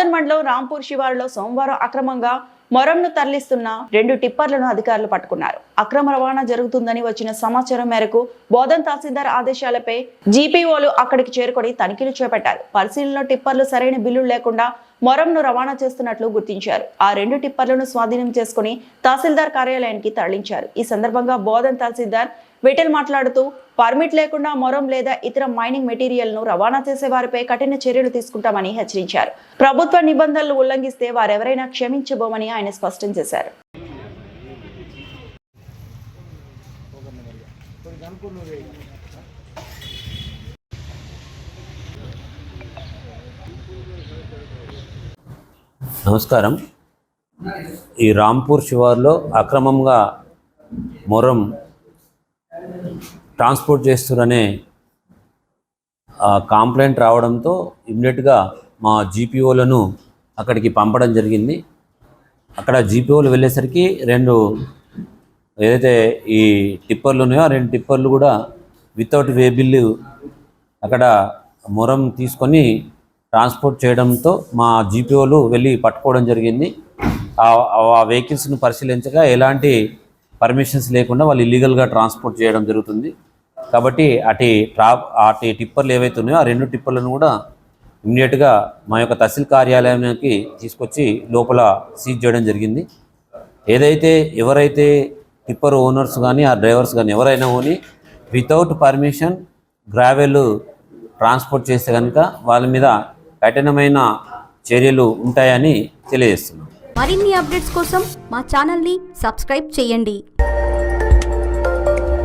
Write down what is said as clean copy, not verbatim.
బోధన్ మండలం రాంపూర్ శివారులో సోమవారం అక్రమంగా మొరంను తరలిస్తున్న 2 టిప్పర్లను అధికారులు పట్టుకున్నారు. అక్రమ రవాణా జరుగుతుందని వచ్చిన సమాచారం మేరకు బోధన్ తహసీల్దార్ ఆదేశాలపై జీపీఓలు అక్కడికి చేరుకొని తనిఖీలు చేపట్టారు. పరిశీలనలో టిప్పర్లు సరైన బిల్లులు లేకుండా మొరంను రవాణా చేస్తున్నట్లు గుర్తించారు. ఆ 2 టిప్పర్లను స్వాధీనం చేసుకుని తహసీల్దార్ కార్యాలయానికి తరలించారు. ఈ సందర్భంగా బోధన్ తహసీల్దార్ విఠల్ మాట్లాడుతూ పర్మిట్ లేకుండా మొరం లేదా ఇతర మైనింగ్ మెటీరియల్ ను రవాణా చేసే వారిపై కఠిన చర్యలు తీసుకుంటామని హెచ్చరించారు. ప్రభుత్వ నిబంధనలు ఉల్లంఘిస్తే వారెవరైనా క్షమించబోమని ఆయన స్పష్టం చేశారు. నమస్కారం. ఈ రాంపూర్ శివార్లో అక్రమంగా మొరం ట్రాన్స్పోర్ట్ చేస్తున్నారనే కంప్లైంట్ రావడంతో ఇమ్మీడియట్గా మా జీపీఓలను అక్కడికి పంపడం జరిగింది. అక్కడ జీపీఓలు వెళ్ళేసరికి 2 ఏదైతే ఈ టిప్పర్లు ఉన్నాయో ఆ 2 టిప్పర్లు కూడా వితౌట్ వే బిల్లు అక్కడ మొరం తీసుకొని ట్రాన్స్పోర్ట్ చేయడంతో మా జీపీఓలు వెళ్ళి పట్టుకోవడం జరిగింది. ఆ వెహికల్స్ను పరిశీలించగా ఎలాంటి పర్మిషన్స్ లేకుండా వాళ్ళు ఇల్లీగల్గా ట్రాన్స్పోర్ట్ చేయడం జరుగుతుంది. కాబట్టి అటు టిప్పర్లు ఏవైతే ఉన్నాయో ఆ 2 టిప్పర్లను కూడా ఇమ్మీడియట్గా మా యొక్క తహసీల్ కార్యాలయానికి తీసుకొచ్చి లోపల సీజ్ చేయడం జరిగింది. ఎవరైతే టిప్పర్ ఓనర్స్ కానీ ఆ డ్రైవర్స్ కానీ ఎవరైనా కానీ వితౌట్ పర్మిషన్ గ్రావెల్ ట్రాన్స్పోర్ట్ చేస్తే కనుక వాళ్ళ మీద కఠినమైన చర్యలు ఉంటాయని తెలియజేస్తున్నాం. మరిన్ని అప్డేట్స్ కోసం మా ఛానల్ని సబ్స్క్రైబ్ చేయండి.